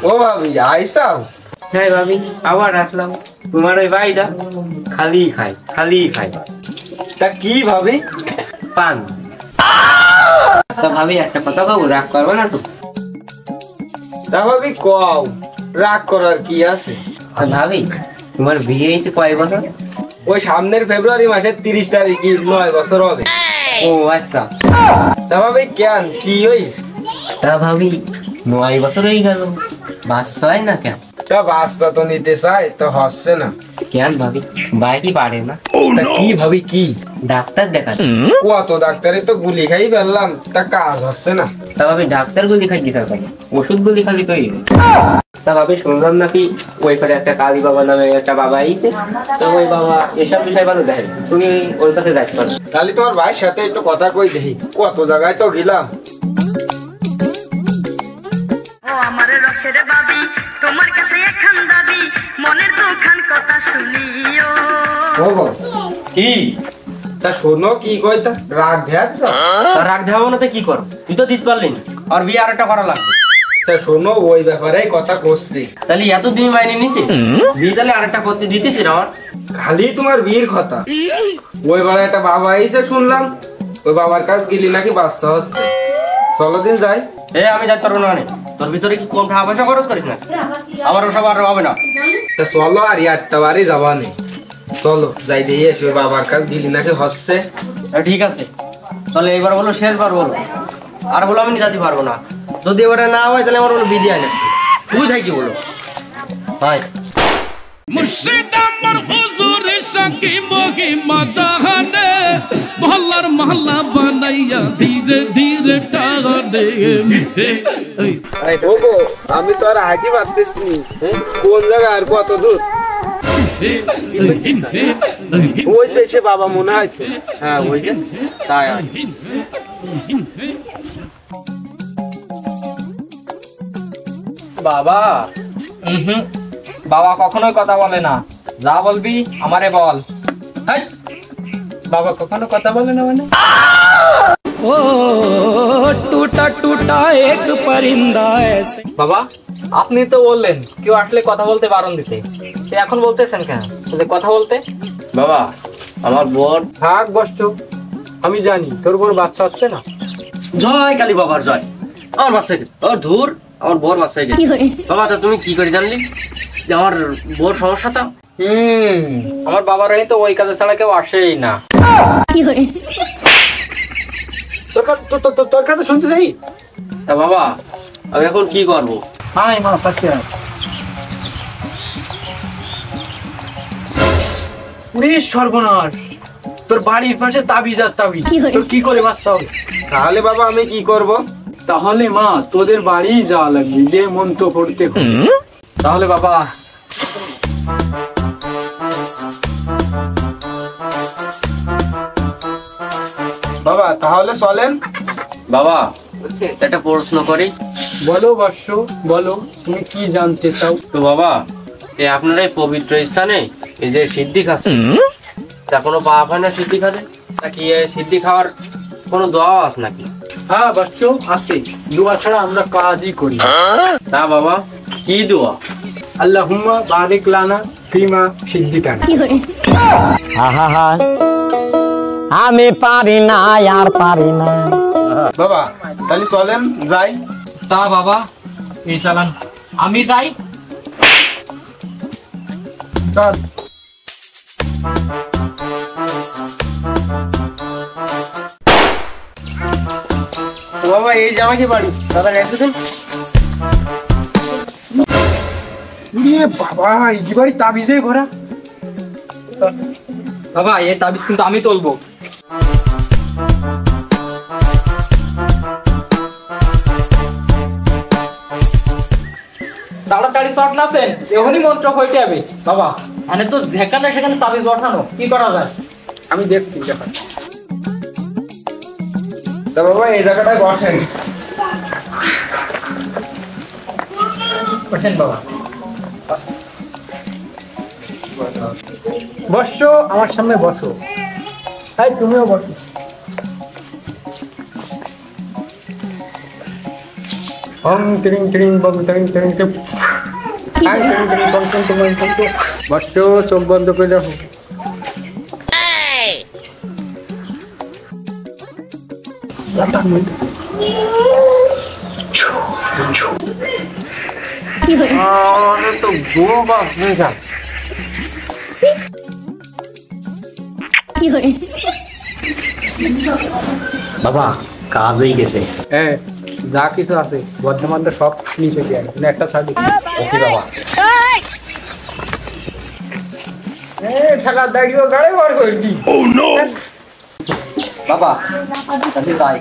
ও ভাবি আইসাও? হ্যাঁ ভাবি, আবার আসলাম। তোমার ওই ভাইটা খালি খায়। তা কি ভাবি? পান। তা ভাবি একটা কথা কব, রাগ করবে না তো? তা ভাবি কও, রাগ করার কি আছে? ভাবি তোমার বিয়ে হয়েছে কয় বছর? ওই সামনের ফেব্রুয়ারি মাসের 30 তারিখে 9 বছর হবে। ও আচ্ছা। তা ভাবি কেন কি হইস? তা ভাবি 9 বছর হয়ে গেল, বাচ্চা হয় না কেন? তা বাচ্চা তো নিতে চাই, তো হচ্ছে না কেন ভাবি? ভাই কি পারে না? তা কি ভাবি কি? ডাক্তার দেখান। কত ডাক্তারে তো গুলি খাই ফেললাম, তা কাজ হচ্ছে না। তা ভাবি ডাক্তার গুলি খাই দিতে পারে, ওষুধ গুলি খালি তো। তা ভাবি শুনলাম নাকি ওই ঘরে একটা কালী বাবা নামে একটা বাবা আইছে, তো ওই বাবা এসব বিষয় ভালো দেখে, তুমি ওর কাছে যাইতে পারো। তাহলে তোমার ভাইয়ের সাথে একটু কথা কই দেখি, কত জায়গায় তো গেলাম। আমারে রসের বাবি, তোমার কাছে একখান দাবি, মনের দুখান কথা শুনিও। ও গো কি? তা শোনো কি কই, তা রাগ দেখাচ্ছ? তা রাগ দেখাবো না তো কি করো? তুই তো দিতে পারলি না, আর বিয়ে আর একটা করা লাগবে। তা শোনো ওই ব্যাপারে কথা করছি। তাহলে এত দিন মাইনে নিছি, বিয়ে তাহলে আরেকটা করতে দিতেছি না আমার? খালি তোমার বিয়ের কথা। ওই বেলা একটা বাবা আইছে শুনলাম, ওই বাবার কাছ গেলি নাকি বাচ্চা হচ্ছে। চলো দিন যাই। আমি যাইতে পারবো না, তোর ভিতরে কি কম টাকা পয়সা খরচ করিস না? আমার ওসব আর হবে না। তা চলো আর 8টা বাড়ি যাবা নেই, চলো যাই দিয়ে এসে ওই বাবার কাছ গেলি নাকি হচ্ছে। ঠিক আছে তাহলে এবার বলো, শেষবার বলো, আর বলো আমি যাতে পারবো না। যদি এবারে না হয় তাহলে আমার বলো বিয়ে আনে, তুই থাকি বলো। হয় মুর্শিদ আমার হুজুরের সাকি মহিমা জাহানে, মহল্লার মহল্লা বানাইয়া ধীরে ধীরে টানে। ওগো আমি তো আর হাঁটি পারতেছি নি, কোন জায়গায় আর কত দূর? ওই যে সে বাবা মনে হয়। হ্যাঁ ওই যে তাই। বাবা বাবা কখনোই কথা বলে না, যা বলবি আমারে বল। বাবা কখনো কথা বলে না মানে? ও টুটা টুটা এক পরিন্দা এসে। বাবা আপনি তো বললেন কেউ আসলে কথা বলতে বারণ দিতে, এখন বলতেছেন কেন কথা বলতে? বাবা আমার বোন। থাক বসছো, আমি জানি তোর বোন বাচ্চা হচ্ছে না। জয় কালী বাবার জয়। আমার বাচ্চা ধুর, আমার বোর বাচ্চা গেছে। বাবা তা তুমি কি করে জানলি যে আমার বোর সমস্যাটা? আমার বাবার তো ওই কাজে ছাড়া কেউ আসেই না। তোর কাছে শুনতে চাই। তা বাবা আমি এখন কি করবো? সর্বনাশ, তোর বাড়ির পাশে তাবিজ আর তাবিজ, তোর কি করে বাচ্চা হবে? তাহলে বাবা আমি কি করব? তাহলে মা তোদের বাড়ি যাওয়া লাগবে, যে মন্ত্র পড়তে। তাহলে বাবা বাবা তাহলে চলেন। বাবা একটা প্রশ্ন করি। বলো বর্ষ, বলো তুমি কি জানতে চাও? তো বাবা এই আপনার এই পবিত্র স্থানে এই যে সিদ্ধি খাচ্ছে, তা কোনো পাপ হয় না সিদ্ধি খাবে? তা কি সিদ্ধি খাওয়ার কোনো দোয়া আছে নাকি? হ্যাঁ বর্ষ আছে, দোয়া ছাড়া আমরা কাজই করি। তা বাবা কি দোয়া? আল্লাহুম্মা বারিক লানা ফিমা সিদ্দিকানা। আমি পারি না, আর পারি না। বাবা তাহলে চলেন যাই। তা বাবা এই চালান, আমি যাই। চল। বাবা এই জামাই বাড়ি দাদা গেছেন। বাবা এই বাড়ি তাবিজে ঘোরা। বাবা এই তাবিজ কিন্তু আমি তুলবো। তাড়াতাড়ি শট নাছেন, এখনই মন্ত্র হইতে হবে। বাবা মানে তো যেখানে সেখানে তাবিজ বসানো, কি করা যায়? আমি দেখছি যখন। তা বাবা এই জায়গাটায় বসেন। বসেন বাবা। বসো আমার সামনে বসো, তাই তুমিও বসো। বসো, চোখ বন্ধ করে রাখো। তো গো বাস হয়ে যা। বাবা কাজ হয়ে গেছে। হ্যাঁ, যা কিছু আছে বর্ধমান সব নিচে দিয়ে একটা ছাড়ি। ওকে বাবা। ঠেলা দাঁড়িয়ে গাড়ি বার করে দি। বাবা তাহলে যাই।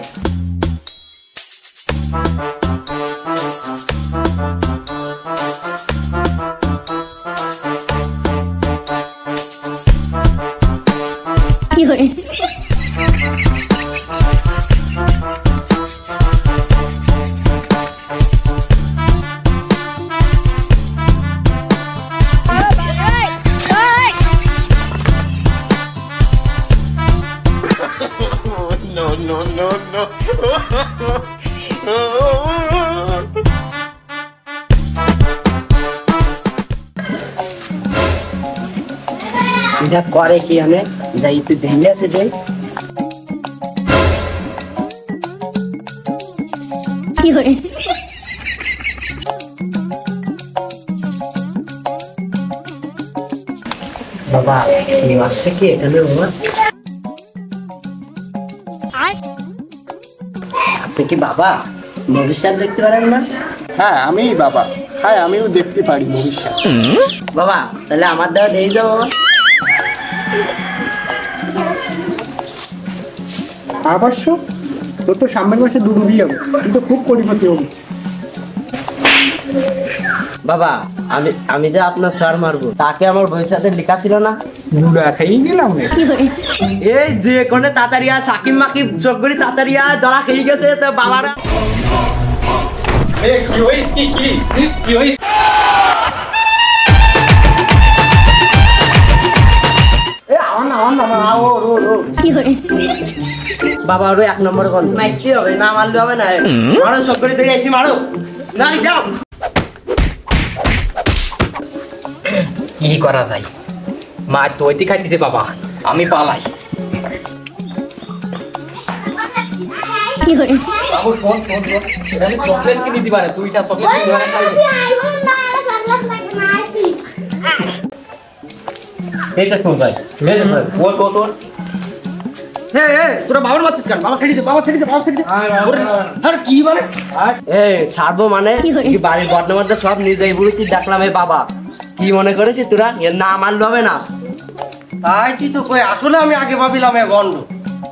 এটা করে কি আমি যাইতে দেখলে আছে যাই বাবা এই মাসে কি এখানে বাবা আপনি কি বাবা ভবিষ্যৎ দেখতে পারেন না? হ্যাঁ আমি বাবা, হ্যাঁ আমিও দেখতে পারি ভবিষ্যৎ। বাবা তাহলে আমার দেওয়া দিয়ে দাও বাবা। অবশ্য তোর তো সামনের মাসে দুটো বিয়ে হবে, কিন্তু খুব কোটিপতি হবে। বাবা আমি যে আপনার স্যার মারবো তাকে আমার ভবিষ্যতে লেখা ছিল না? দুটা খেয়ে গেলাম রে। এই যে কোনে তাতারিয়া সাকিব মাকিব চকগড়ি তাতারিয়া দলা খেয়ে গেছে তো বাবারা কি হইছে কি হইছে? বাবা ওর এক নম্বর গল্প মাইতে হবে না, মারলে হবে না। মারো চকগড়ি থেকে আইছি, মারো না যাও। কি করা যায়? মা তৈতি খাইতেছে বাবা, আমি পালাই। বাবু শোন শোন শোন, আমি চকলেট কিনে দিবা না, দুইটা চকলেট কিনে দিবা না খাইবে। এইটা শোন ভাই, ওর ওর ওর তোরা বাবার মারছিস কেন? বাবা ছেড়ে দে, বাবা ছেড়ে দে, বাবা ছেড়ে দে। আর কি বলে? ছাড়বো মানে কি বাড়ির বর্ণমানটা সব নিজে বুঝতে দেখলাম। এই বাবা কি মনে করেছিস তোরা? এর না মানলে হবে না। তাই তুই তো কই, আসলে আমি আগে ভাবিলাম এ গন্ড।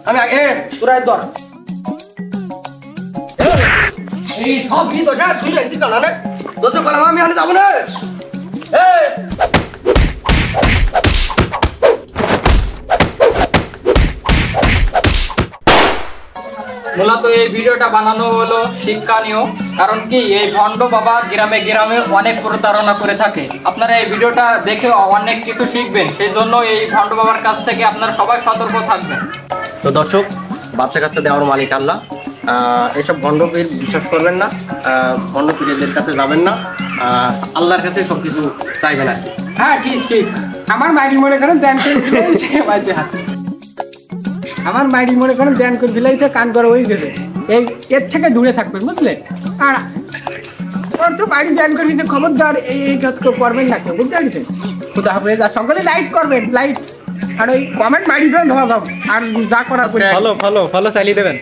আমি আগে তোরা ধর এই সব কি তো যা তুই একদিন না রে তো তো কলাম আমি আর যাব না। মূলত এই ভিডিওটা বানানো হলো শিক্ষণীয়, কারণ কি এই ভণ্ড বাবা গ্রামে গ্রামে অনেক প্রতারণা করে থাকে। আপনারা এই ভিডিওটা দেখে অনেক কিছু শিখবেন, সেই জন্য এই ভণ্ড বাবার কাছ থেকে আপনারা সবাই সতর্ক থাকবেন। তো দর্শক, বাচ্চা কাচ্চা দেওয়ার মালিক আল্লাহ। এইসব ভণ্ডপীর বিশ্বাস করবেন না, ভণ্ডপীরদের কাছে যাবেন না, আল্লাহর কাছে সব কিছু চাইবেন আর কি। হ্যাঁ ঠিক ঠিক। আমার মাইরি মনে করেন ধ্যান করে ফেলাইছে বাজে হাত। আমার মাইরি মনে করেন ধ্যান করে ফেলাইছে, কান করা হয়ে গেছে। এই এর থেকে দূরে থাকবেন বুঝলে। আর ওর তো বাড়ি ধ্যান করে দিয়েছে, খবরদার এই কাজ করবেন না কেউ, বুঝতে পারছেন? খুদা হাফেজ। আর সকলে লাইক করবেন, লাইক আর ওই কমেন্ট মারি দেবেন, আর যা করার ফলো চালিয়ে দেবেন।